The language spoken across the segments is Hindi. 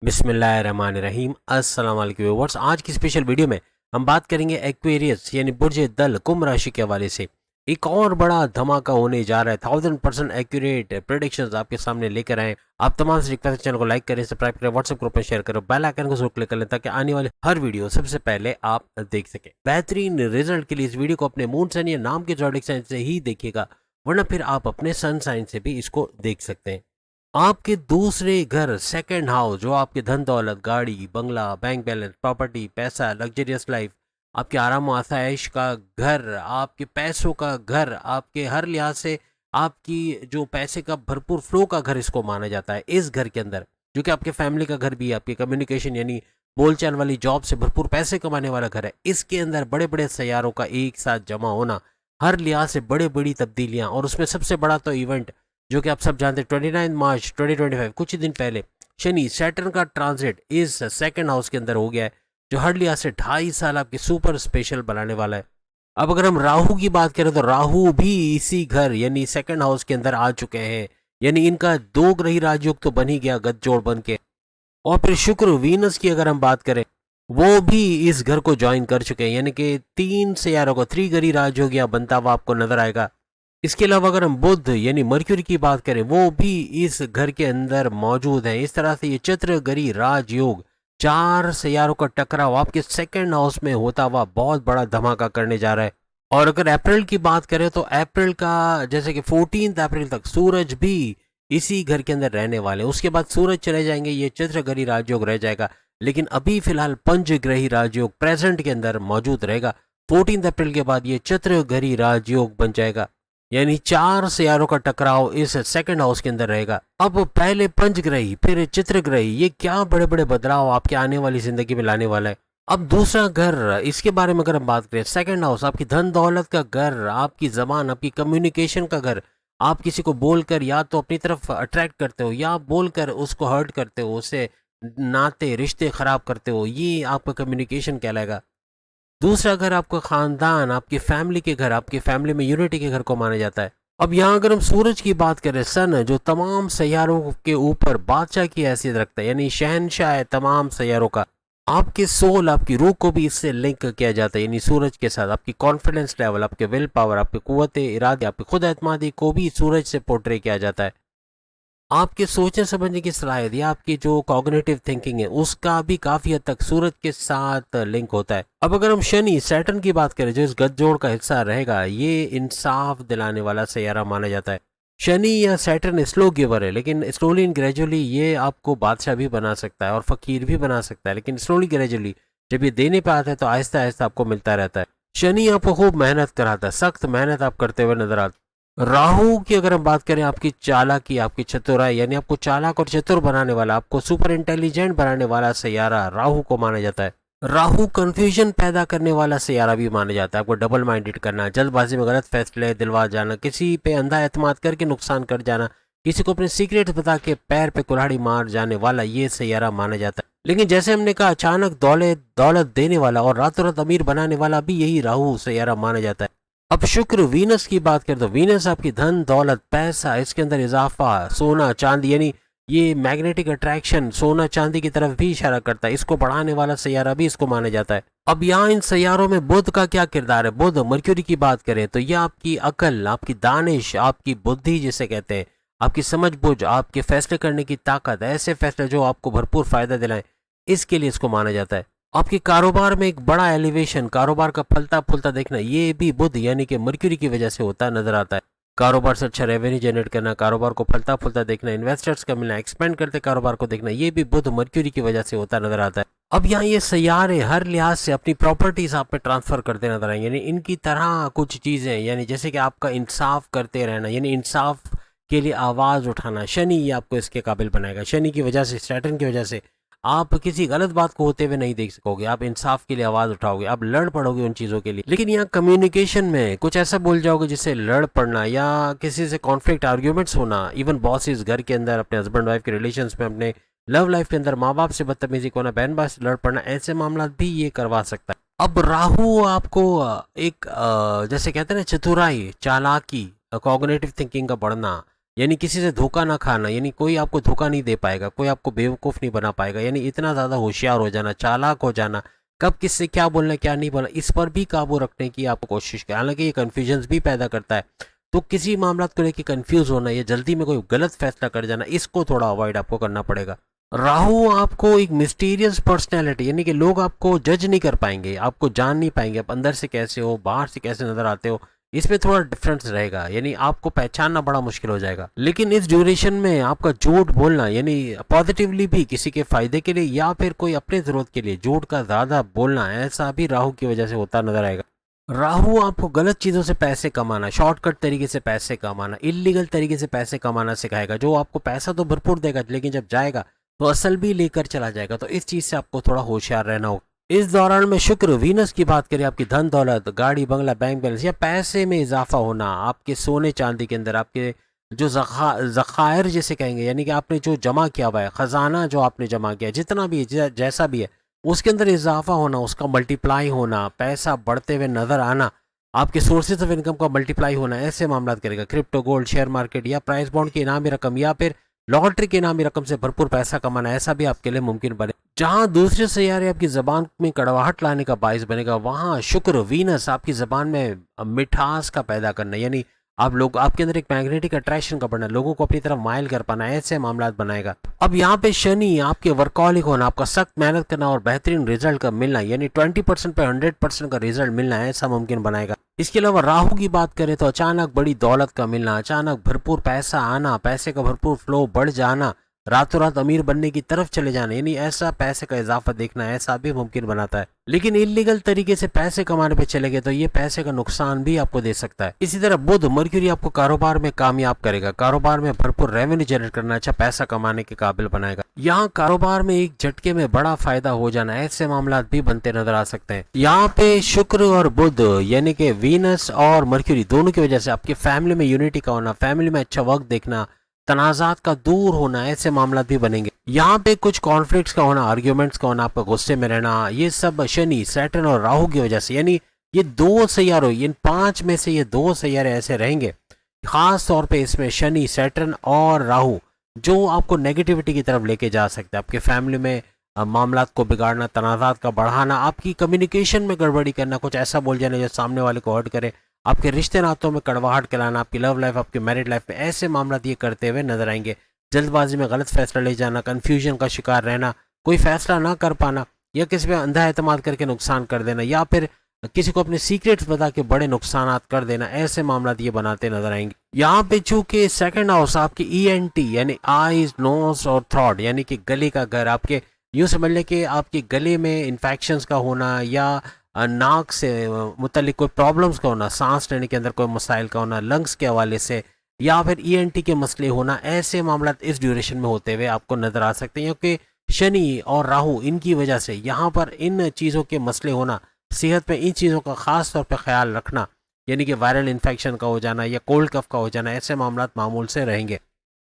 बिस्मिल्लाहिर्रहमानिर्रहीम। अस्सलाम वालेकुम व्यूअर्स। आज की स्पेशल वीडियो में हम बात करेंगे एक्वेरियस यानी बुर्ज दल कुंभ राशि के हवाले से। एक और बड़ा धमाका होने जा रहा है। 1000% एक्यूरेट प्रेडिक्शंस आपके सामने लेकर आए। आप तमाम से रिक्वेस्ट चैनल को लाइक करें, सब्सक्राइब करें, व्हाट्सएप ग्रुप में शेयर करें, बेल आइकन को जरूर क्लिक कर लें ताकि आने वाले हर वीडियो सबसे पहले आप देख सकें। बेहतरीन रिजल्ट के लिए इस वीडियो को अपने मून साइन या नाम के जॉडिक साइन से ही देखिएगा, वरना फिर आप अपने सन साइन से भी इसको देख सकते हैं। आपके दूसरे घर सेकंड हाउस जो आपके धन दौलत, गाड़ी, बंगला, बैंक बैलेंस, प्रॉपर्टी, पैसा, लग्जरियस लाइफ, आपके आराम आसाइश का घर, आपके पैसों का घर, आपके हर लिहाज से आपकी जो पैसे का भरपूर फ्लो का घर इसको माना जाता है। इस घर के अंदर जो कि आपके फैमिली का घर भी है, आपके कम्युनिकेशन यानी बोलचाल वाली जॉब से भरपूर पैसे कमाने वाला घर है। इसके अंदर बड़े बड़े सैयारों का एक साथ जमा होना, हर लिहाज से बड़ी बड़ी तब्दीलियां, और उसमें सबसे बड़ा तो इवेंट जो कि आप सब जानते हैं 29 मार्च 2025 कुछ ही दिन पहले शनि सैटर्न का ट्रांजिट इस सेकंड हाउस के अंदर हो गया है, जो हर लिहाज से 2.5 साल आपकी सुपर स्पेशल बनाने वाला है। अब अगर हम राहु की बात करें तो राहु भी इसी घर यानी सेकंड हाउस के अंदर आ चुके हैं, यानी इनका दो ग्रही राजयोग तो बन ही गया गठजोड़ बन के। और फिर शुक्र वीनस की अगर हम बात करें, वो भी इस घर को ज्वाइन कर चुके हैं, यानी कि 3 सियारों का 3 ग्रही राजयोग यहाँ बनता हुआ आपको नजर आएगा। इसके अलावा अगर हम बुध यानी मर्क्यूरी की बात करें, वो भी इस घर के अंदर मौजूद है। इस तरह से ये चंद्रगरी राजयोग 4 सियारों का टकराव आपके सेकंड हाउस में होता हुआ बहुत बड़ा धमाका करने जा रहा है। और अगर अप्रैल की बात करें तो अप्रैल का जैसे कि 14 अप्रैल तक सूरज भी इसी घर के अंदर रहने वाले हैं। उसके बाद सूरज चले जाएंगे, ये चंद्रगरी राजयोग रह जाएगा। लेकिन अभी फिलहाल पंचग्रही राजयोग प्रेजेंट के अंदर मौजूद रहेगा। 14 अप्रैल के बाद ये चंद्रगरी राजयोग बन जाएगा, यानी 4 सियारों का टकराव इस सेकंड हाउस के अंदर रहेगा। अब पहले पंचग्रही फिर चित्रग्रही, ये क्या बड़े बड़े बदलाव आपके आने वाली जिंदगी में लाने वाला है। अब दूसरा घर, इसके बारे में अगर हम बात करें, सेकंड हाउस आपकी धन दौलत का घर, आपकी जबान, आपकी कम्युनिकेशन का घर। आप किसी को बोलकर या तो अपनी तरफ अट्रैक्ट करते हो या बोलकर उसको हर्ट करते हो, उससे नाते रिश्ते खराब करते हो, ये आपका कम्युनिकेशन कहलाएगा। दूसरा घर आपका खानदान, आपकी फैमिली के घर, आपकी फैमिली में यूनिटी के घर को माना जाता है। अब यहाँ अगर हम सूरज की बात करें, सन जो तमाम सैयारों के ऊपर बादशाह की हैसियत रखता है, यानी शहनशाह है तमाम सैयारों का। आपके सोल, आपकी रूह को भी इससे लिंक किया जाता है, यानी सूरज के साथ आपकी कॉन्फिडेंस लेवल, आपके विल पावर, आपकी कुव्वत इरादे, आपकी खुद एतमादी को भी सूरज से पोर्ट्रे किया जाता है। आपके सोचने समझने की सलाहियत या आपकी जो कॉग्निटिव थिंकिंग है उसका भी काफी हद तक सूरज के साथ लिंक होता है। अब अगर हम शनि सैटर्न की बात करें, जो इस गठजोड़ का हिस्सा रहेगा, ये इंसाफ दिलाने वाला सैयारा माना जाता है। शनि या सैटर्न स्लो गिवर है, लेकिन स्लोली एंड ग्रेजुअली ये आपको बादशाह भी बना सकता है और फकीर भी बना सकता है। लेकिन स्लोली ग्रेजुअली जब ये देने पे आता है तो आहिस्ता आहिस्ता आपको मिलता रहता है। शनि आपको खूब मेहनत कराता है, सख्त मेहनत आप करते हुए नजर आते। राहु की अगर हम बात करें, आपकी चालाकी, आपकी चतुराई, यानी आपको चालाक और चतुर बनाने वाला, आपको सुपर इंटेलिजेंट बनाने वाला सैयारा राहु को माना जाता है। राहु कंफ्यूजन पैदा करने वाला सैयारा भी माना जाता है। आपको डबल माइंडेड करना, जल्दबाजी में गलत फैसले दिलवा जाना, किसी पे अंधा एतमाद करके नुकसान कर जाना, किसी को अपने सीक्रेट बता के पैर पे कुल्हाड़ी मार जाने वाला, ये सैयारा माना जाता है। लेकिन जैसे हमने कहा, अचानक दौलत देने वाला और रातों रात अमीर बनाने वाला भी यही राहु सैयारा माना जाता है। अब शुक्र वीनस की बात करें तो वीनस आपकी धन दौलत, पैसा, इसके अंदर इजाफा, सोना चांदी, यानी ये मैग्नेटिक अट्रैक्शन सोना चांदी की तरफ भी इशारा करता है। इसको बढ़ाने वाला सैयारा भी इसको माना जाता है। अब यहाँ इन सैयारों में बुध का क्या किरदार है। बुध मर्क्यूरी की बात करें तो यह आपकी अकल, आपकी दानिश, आपकी बुद्धि जिसे कहते हैं, आपकी समझ बुझ, आपके फैसले करने की ताकत, ऐसे फैसले जो आपको भरपूर फायदा दिलाएं, इसके लिए इसको माना जाता है। आपके कारोबार में एक बड़ा एलिवेशन, कारोबार का फलता फूलता देखना, ये भी बुध यानी कि मर्क्यूरी की वजह से होता नजर आता है। कारोबार से अच्छा रेवेन्यू जनरेट करना, कारोबार को फलता फूलता देखना, इन्वेस्टर्स का मिलना, एक्सपेंड करते कारोबार को देखना, ये भी बुध मर्क्यूरी की वजह से होता नजर आता है। अब यहाँ ये सैयारे हर लिहाज से अपनी प्रॉपर्टीज आप में ट्रांसफर करते नजर आएंगे, यानी इनकी तरह कुछ चीजें, यानी जैसे कि आपका इंसाफ करते रहना, यानी इंसाफ के लिए आवाज उठाना, शनि ये आपको इसके काबिल बनाएगा। शनि की वजह से, सैटर्न की वजह से आप किसी गलत बात को होते हुए नहीं देख सकोगे। आप इंसाफ के लिए आवाज उठाओगे, आप लड़ पड़ोगे उन चीजों के लिए। लेकिन यहाँ कम्युनिकेशन में कुछ ऐसा बोल जाओगे जिससे लड़ पड़ना या किसी से कॉन्फ्लिक्ट आर्ग्यूमेंट्स होना, इवन बॉसेस घर के अंदर, अपने हस्बैंड वाइफ के रिलेशंस में, अपने लव लाइफ के अंदर माँ बाप से बदतमीजी होना, बहन भाई से लड़ पड़ना, ऐसे मामला भी ये करवा सकता है। अब राहु आपको एक जैसे कहते हैं ना, चतुराई, चालाकी, कॉग्निटिव थिंकिंग का बढ़ना, यानी किसी से धोखा ना खाना, यानी कोई आपको धोखा नहीं दे पाएगा, कोई आपको बेवकूफ़ नहीं बना पाएगा, यानी इतना ज़्यादा होशियार हो जाना, चालाक हो जाना, कब किससे क्या बोलना है क्या नहीं बोलना, इस पर भी काबू रखने की आपको कोशिश करें। हालांकि ये कन्फ्यूजन्स भी पैदा करता है, तो किसी मामला को लेकर कंफ्यूज होना या जल्दी में कोई गलत फैसला कर जाना, इसको थोड़ा अवॉइड आपको करना पड़ेगा। राहु आपको एक मिस्टीरियस पर्सनैलिटी, यानी कि लोग आपको जज नहीं कर पाएंगे, आपको जान नहीं पाएंगे, आप अंदर से कैसे हो, बाहर से कैसे नजर आते हो, इसमें थोड़ा डिफरेंस रहेगा, यानी आपको पहचानना बड़ा मुश्किल हो जाएगा। लेकिन इस ड्यूरेशन में आपका झूठ बोलना, यानी पॉजिटिवली भी किसी के फायदे के लिए या फिर कोई अपने जरूरत के लिए झूठ का ज्यादा बोलना, ऐसा भी राहु की वजह से होता नजर आएगा। राहु आपको गलत चीज़ों से पैसे कमाना, शॉर्टकट तरीके से पैसे कमाना, इलीगल तरीके से पैसे कमाना सिखाएगा, जो आपको पैसा तो भरपूर देगा लेकिन जब जाएगा तो असल भी लेकर चला जाएगा। तो इस चीज़ से आपको थोड़ा होशियार रहना होगा। इस दौरान में शुक्र वीनस की बात करें, आपकी धन दौलत, गाड़ी बंगला, बैंक बैलेंस या पैसे में इजाफा होना, आपके सोने चांदी के अंदर आपके जो ज़खायर जिसे कहेंगे, यानी कि आपने जो जमा किया हुआ है, ख़जाना जो आपने जमा किया, जितना भी है, जैसा भी है, उसके अंदर इजाफा होना, उसका मल्टीप्लाई होना, पैसा बढ़ते हुए नजर आना, आपके सोर्सेज ऑफ इनकम का मल्टीप्लाई होना, ऐसे मामला करेगा। क्रिप्टो, गोल्ड, शेयर मार्केट या प्राइस बॉन्ड की इनामी रकम या फिर लॉटरी की इनामी रकम से भरपूर पैसा कमाना, ऐसा भी आपके लिए मुमकिन बने। जहां दूसरे सैयारे आपकी जबान में कड़वाहट लाने का बायस बनेगा, वहां शुक्र वीनस आपकी जबान में मिठास का पैदा करना, यानी आप लोग आपके अंदर एक मैग्नेटिक अट्रैक्शन का बढ़ना, लोगों को अपनी तरफ माइल कर पाना, ऐसे मामला बनाएगा। अब यहाँ पे शनि आपके वर्कहॉलिक होना, आपका सख्त मेहनत करना और बेहतरीन रिजल्ट का मिलना, यानी 20% पे 100% का रिजल्ट मिलना, ऐसा मुमकिन बनाएगा। इसके अलावा राहु की बात करें तो अचानक बड़ी दौलत का मिलना, अचानक भरपूर पैसा आना, पैसे का भरपूर फ्लो बढ़ जाना, रातों रात अमीर बनने की तरफ चले जाना, यानी ऐसा पैसे का इजाफा देखना, ऐसा भी मुमकिन बनाता है। लेकिन इलीगल तरीके से पैसे कमाने पे चले गए तो ये पैसे का नुकसान भी आपको दे सकता है। इसी तरह बुध मर्क्यूरी आपको कारोबार में कामयाब करेगा, कारोबार में भरपूर रेवेन्यू जनरेट करना, अच्छा पैसा कमाने के काबिल बनाएगा। यहाँ कारोबार में एक झटके में बड़ा फायदा हो जाना, ऐसे मामला भी बनते नजर आ सकते हैं। यहाँ पे शुक्र और बुध यानी कि वीनस और मर्क्यूरी दोनों की वजह से आपकी फैमिली में यूनिटी का होना, फैमिली में अच्छा वक्त देखना, तनाजात का दूर होना, ऐसे मामला भी बनेंगे। यहाँ पे कुछ कॉन्फ्लिक्ट्स का होना, आर्ग्यूमेंट्स का होना, आपका गुस्से में रहना, ये सब शनि, सैटर्न और राहु की वजह से, यानी ये दो सैयारों, इन 5 में से ये 2 सैयारे ऐसे रहेंगे, खास तौर पे इसमें शनि, सैटर्न और राहु, जो आपको नेगेटिविटी की तरफ लेके जा सकते हैं, आपके फैमिली में मामलात को बिगाड़ना, तनाजात का बढ़ाना, आपकी कम्युनिकेशन में गड़बड़ी करना, कुछ ऐसा बोल जाना जो सामने वाले को हर्ट करे, आपके रिश्ते नातों में कड़वाहट कराना, आपकी लव लाइफ, आपकी मैरिड लाइफ में ऐसे मामला ये करते हुए नजर आएंगे। जल्दबाजी में गलत फैसला ले जाना, कन्फ्यूजन का शिकार रहना, कोई फैसला ना कर पाना या किसी पे अंधा एतमाद करके नुकसान कर देना या फिर किसी को अपने सीक्रेट्स बता के बड़े नुकसान कर देना, ऐसे मामला ये बनाते नजर आएंगे। यहाँ पे चूंकि सेकंड हाउस आपकी ENT यानी आईज, नोज और थ्रोट, यानी कि गले का घर, आपके यूँ समझ लें कि आपके गले में इन्फेक्शंस का होना या नाक से मुतल्लिक कोई प्रॉब्लम्स का होना, सांस लेने के अंदर कोई मसाइल का होना, लंग्स के हवाले से या फिर ENT के मसले होना, ऐसे मामला इस ड्यूरेशन में होते हुए आपको नजर आ सकते हैं, क्योंकि शनि और राहु इनकी वजह से यहाँ पर इन चीज़ों के मसले होना, सेहत में इन चीज़ों का खास तौर पर ख्याल रखना, यानी कि वायरल इन्फेक्शन का हो जाना या कोल्ड कफ का हो जाना, ऐसे मामला मामूल से रहेंगे।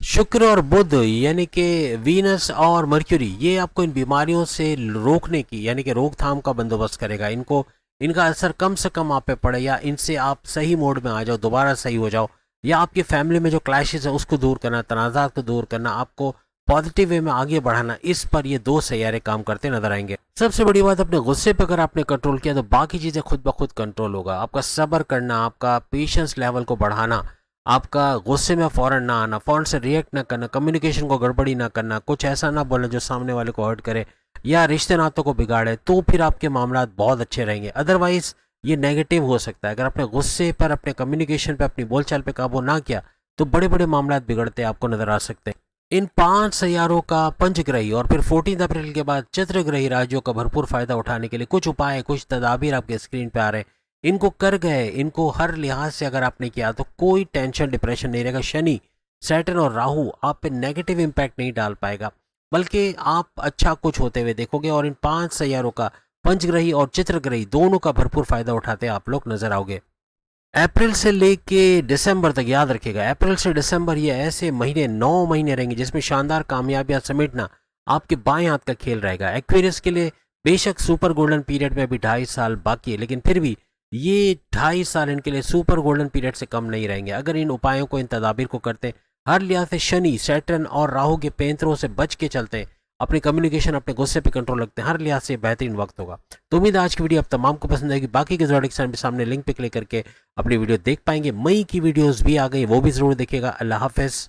शुक्र और बुध यानी कि वीनस और मर्क्यूरी, ये आपको इन बीमारियों से रोकने की यानी कि रोकथाम का बंदोबस्त करेगा। इनका असर कम से कम आप पे पड़े या इनसे आप सही मोड में आ जाओ, दोबारा सही हो जाओ, या आपकी फैमिली में जो क्लैशेस है उसको दूर करना, तनाज़ात को दूर करना, आपको पॉजिटिव वे में आगे बढ़ाना, इस पर ये 2 सैयारे काम करते नजर आएंगे। सबसे बड़ी बात, अपने गुस्से पर अगर आपने कंट्रोल किया तो बाकी चीज़ें खुद ब खुद कंट्रोल होगा। आपका सब्र करना, आपका पेशेंस लेवल को बढ़ाना, आपका गुस्से में फ़ौरन ना आना, फ़ौरन से रिएक्ट ना करना, कम्युनिकेशन को गड़बड़ी ना करना, कुछ ऐसा ना बोलना जो सामने वाले को हर्ट करे या रिश्ते नातों को बिगाड़े, तो फिर आपके मामला बहुत अच्छे रहेंगे। अदरवाइज ये नेगेटिव हो सकता है। अगर अपने गुस्से पर, अपने कम्युनिकेशन पर, अपनी बोलचाल पर काबू ना किया तो बड़े बड़े मामला बिगड़ते आपको नजर आ सकते हैं। इन 5 सैयारों का पंचग्रही और फिर 14 अप्रैल के बाद चित्रग्रही राज्यों का भरपूर फायदा उठाने के लिए कुछ उपाय, कुछ तदाबीर आपके स्क्रीन पे आ रहे हैं। इनको कर गए, इनको हर लिहाज से अगर आपने किया तो कोई टेंशन, डिप्रेशन नहीं रहेगा। शनि, सैटर्न और राहु आप पे नेगेटिव इम्पैक्ट नहीं डाल पाएगा, बल्कि आप अच्छा कुछ होते हुए देखोगे और इन 5 सैयारों का, पंचग्रही और चित्रग्रही दोनों का भरपूर फायदा उठाते आप लोग नजर आओगे। अप्रैल से लेके दिसंबर तक याद रखिएगा, अप्रैल से दिसंबर ये ऐसे महीने, 9 महीने रहेंगे जिसमें शानदार कामयाबियां समेटना आपके बाएं हाथ का खेल रहेगा। एक्वेरियस के लिए बेशक सुपर गोल्डन पीरियड में अभी 2.5 साल बाकी है, लेकिन फिर भी ये 2.5 साल इनके लिए सुपर गोल्डन पीरियड से कम नहीं रहेंगे। अगर इन उपायों को, इन तदाबीर को करते हर लिहाज से शनि, सैटर्न और राहु के पेंतरों से बच के चलते हैं। अपनी कम्युनिकेशन, अपने गुस्से पे कंट्रोल रखते हैं। हर लिहाज से बेहतरीन वक्त होगा। तो उम्मीद है आज की वीडियो आप तमाम को पसंद आएगी। बाकी के ज़ोडिएक साइन भी सामने लिंक पे क्लिक करके अपनी वीडियो देख पाएंगे। मई की वीडियोस भी आ गई, वो भी ज़रूर देखिएगा। अल्लाह हाफ़िज़।